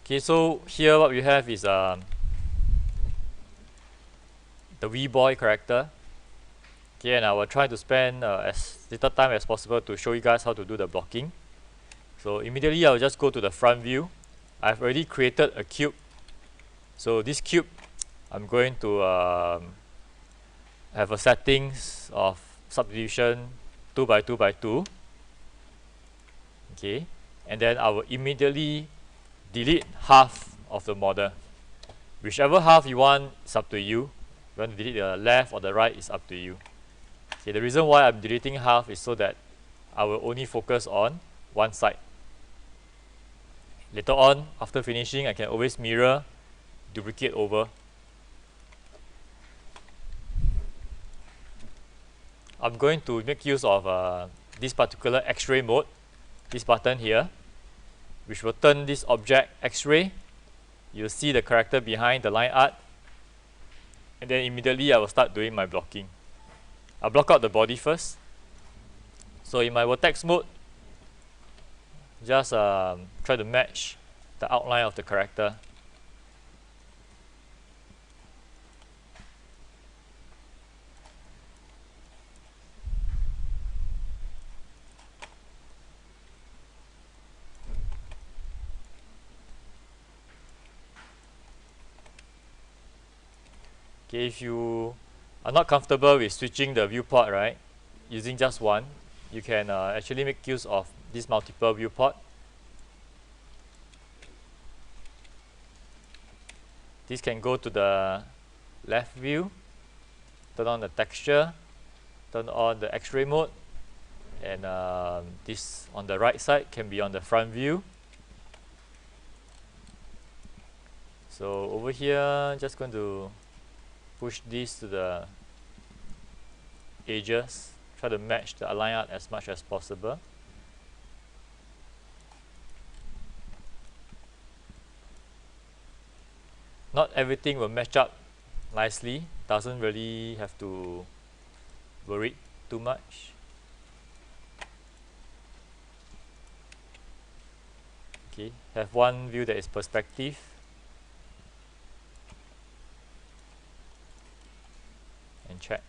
Okay, so here what we have is the VBoy character. Okay, and I will try to spend as little time as possible to show you guys how to do the blocking. So immediately I will just go to the front view. I've already created a cube. So this cube, I'm going to have a settings of subdivision 2 by 2 by 2. Okay, and then I will immediately delete half of the model. Whichever half you want is up to you. If you want to delete the left or the right, is up to you. Okay, the reason why I'm deleting half is so that I will only focus on one side. Later on, after finishing, I can always mirror, duplicate over. I'm going to make use of this particular X-ray mode, this button here, which will turn this object X-ray. You'll see the character behind the line art, and then immediately I will start doing my blocking. I'll block out the body first. So in my vertex mode, just try to match the outline of the character. Okay, if you are not comfortable with switching the viewport, right, using just one, you can actually make use of this multiple viewport. This can go to the left view, turn on the texture, turn on the X-ray mode, and this on the right side can be on the front view. So over here, just going to push this to the edges, try to match the align art as much as possible. Not everything will match up nicely, doesn't really have to worry too much. Okay, have one view that is perspective. And check.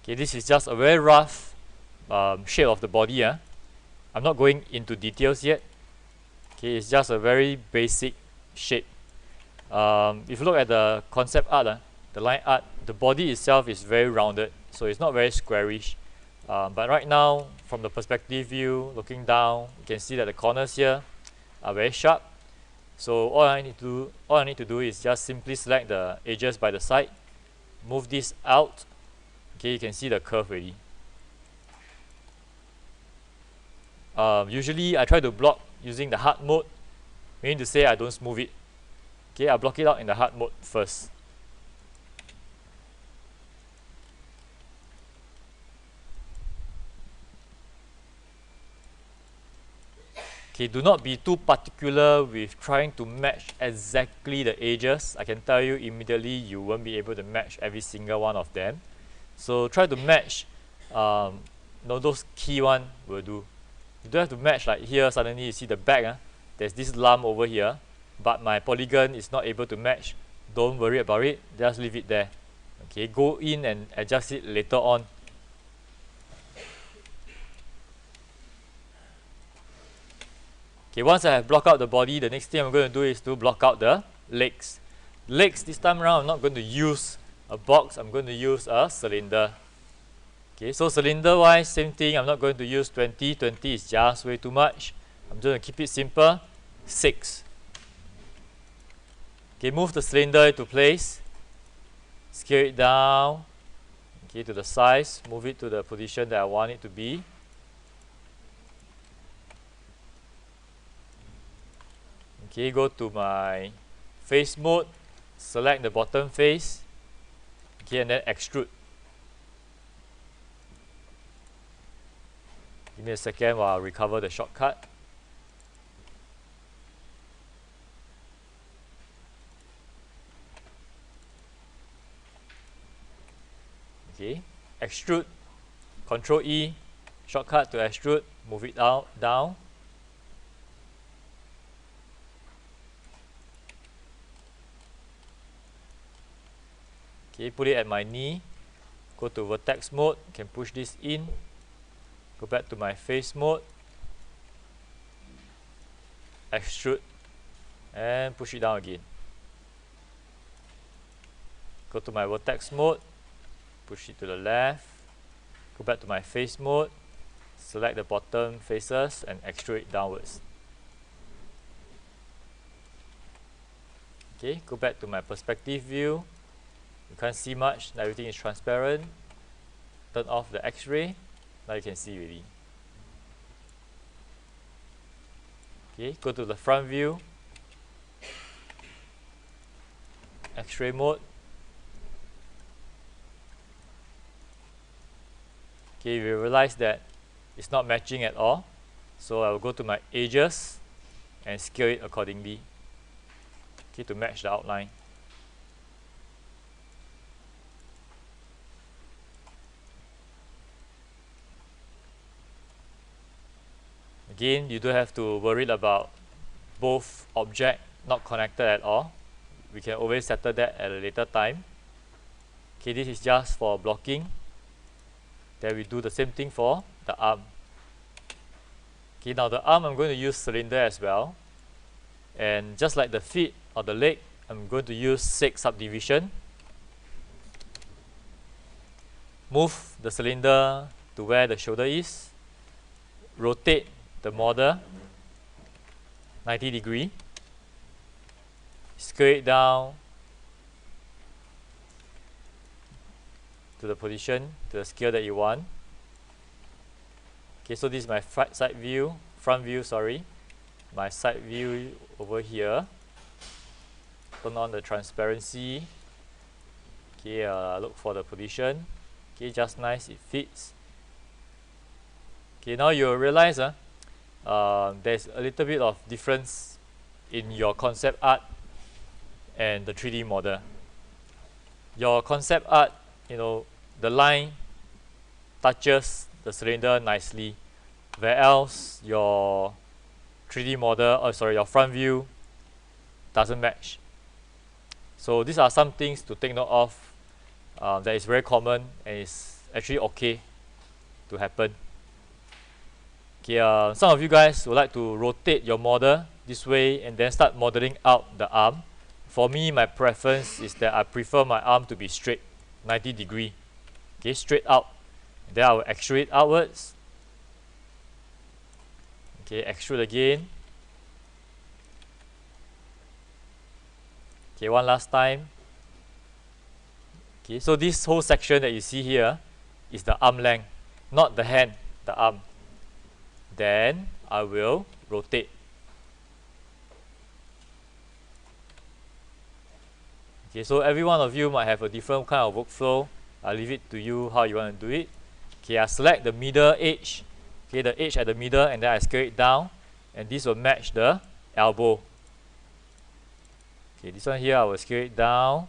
Okay, this is just a very rough shape of the body. I'm not going into details yet. Okay, it's just a very basic shape. If you look at the concept art, the line art, the body itself is very rounded, so it's not very squarish. But right now, from the perspective view, looking down, you can see that the corners here are very sharp. So all I need to do is just simply select the edges by the side, move this out. Okay, you can see the curve already. Usually I try to block using the hard mode, meaning to say I don't smooth it. Okay, I block it out in the hard mode first. Okay, do not be too particular with trying to match exactly the edges. I can tell you immediately you won't be able to match every single one of them. So try to match, those key one will do. You don't have to match like here, suddenly you see the back, there's this lump over here, but my polygon is not able to match. Don't worry about it, just leave it there. Okay, go in and adjust it later on. Okay, once I have blocked out the body, the next thing I'm going to do is to block out the legs. Legs, this time around, I'm not going to use a box, I'm going to use a cylinder. Okay, so cylinder wise, same thing, I'm not going to use 20, 20 is just way too much. I'm just going to keep it simple, 6. Okay, move the cylinder into place, scale it down, okay, to the size, move it to the position that I want it to be. Okay, go to my face mode, select the bottom face, okay, and then extrude. Give me a second while I recover the shortcut. Okay, extrude, Control E, shortcut to extrude, move it out, down. Okay, put it at my knee, go to vertex mode, can push this in, go back to my face mode, extrude, and push it down again. Go to my vertex mode, push it to the left, go back to my face mode, select the bottom faces and extrude it downwards. Okay, go back to my perspective view. You can't see much, everything is transparent. Turn off the X-ray, now you can see already. Okay, go to the front view, X-ray mode. Okay, we realize that it's not matching at all, so I will go to my edges and scale it accordingly, okay, to match the outline. Again, you don't have to worry about both objects not connected at all. We can always settle that at a later time. Okay, this is just for blocking. Then we do the same thing for the arm. Okay, now the arm I'm going to use cylinder as well. And just like the feet or the leg, I'm going to use 6 subdivision. Move the cylinder to where the shoulder is. Rotate the model 90 degree. Scale it down to the position, to the scale that you want. Okay, so this is my front view, sorry. My side view over here. Turn on the transparency. Okay, look for the position. Okay, just nice, it fits. Okay, now you realize there's a little bit of difference in your concept art and the 3D model. Your concept art, the line touches the cylinder nicely, whereas your 3D model, your front view doesn't match. So these are some things to take note of that is very common and is actually okay to happen. Okay, some of you guys would like to rotate your model this way and then start modeling out the arm. For me, my preference is that I prefer my arm to be straight, 90 degree. Okay, straight out. Then I will extrude it outwards. Okay, extrude again. Okay, one last time. Okay, so this whole section that you see here is the arm length, not the hand, the arm. Then I will rotate. Okay, so every one of you might have a different kind of workflow. I'll leave it to you how you want to do it. Okay, I select the middle edge. Okay, the edge at the middle, and then I scale it down, and this will match the elbow. Okay, this one here I will scale it down,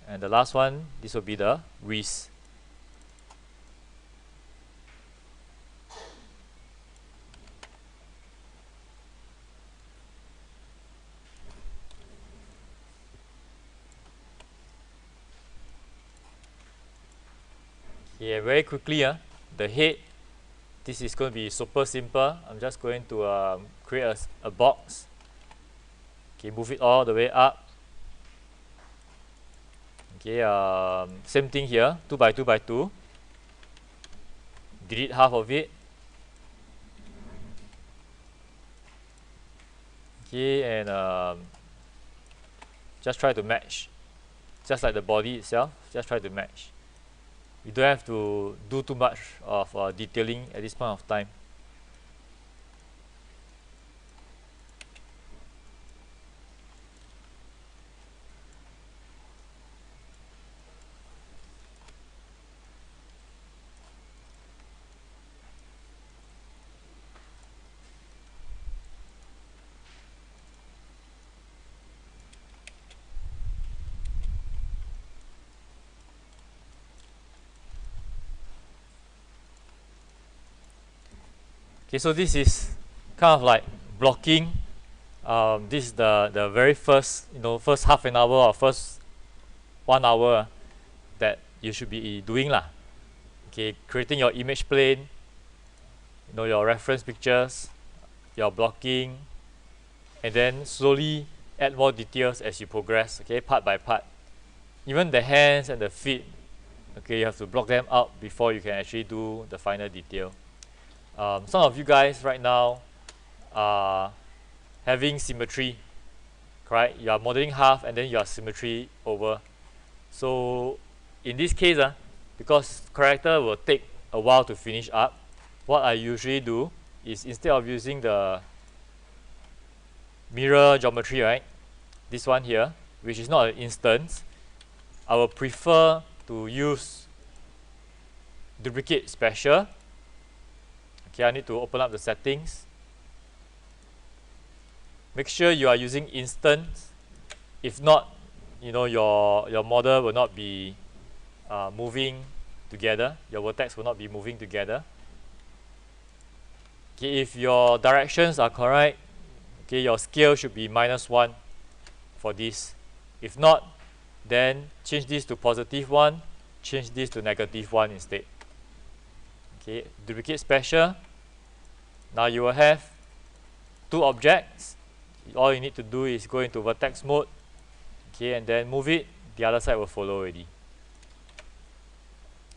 and the last one, this will be the wrist. Okay, very quickly, the head, this is going to be super simple. I'm just going to create a box. Okay, move it all the way up. Okay, same thing here, 2 by 2 by 2. Delete half of it. Okay, and just try to match. Just like the body itself, just try to match. You don't have to do too much of detailing at this point of time. Okay, so this is kind of like blocking. This is the very first, first half an hour or first 1 hour that you should be doing lah. Okay, creating your image plane, your reference pictures, your blocking, and then slowly add more details as you progress. Okay, part by part. Even the hands and the feet, okay, you have to block them out before you can actually do the final detail. Some of you guys right now are having symmetry, correct? You are modeling half and then you are symmetry over. So in this case, because character will take a while to finish up, what I usually do is instead of using the mirror geometry, right, this one here, which is not an instance, I will prefer to use duplicate special. Okay, I need to open up the settings. Make sure you are using instance. If not, your model will not be moving together. Your vertex will not be moving together. Okay, if your directions are correct, okay, your scale should be -1 for this. If not, then change this to +1, change this to -1 instead. Okay, duplicate special. Now you will have 2 objects. All you need to do is go into vertex mode, okay, and then move it. The other side will follow already.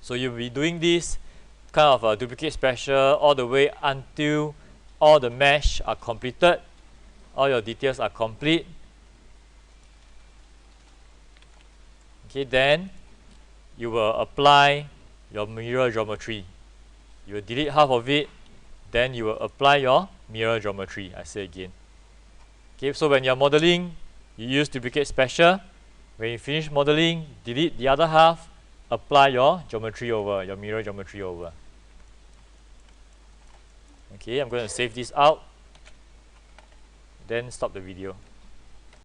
So you'll be doing this kind of a duplicate special all the way until all the mesh are completed, all your details are complete. Okay, then you will apply your mirror geometry. You will delete half of it, then you will apply your mirror geometry. I say again. Okay, so when you're modeling, you use duplicate special. When you finish modeling, delete the other half, apply your geometry over, your mirror geometry over. Okay, I'm going to save this out, then stop the video.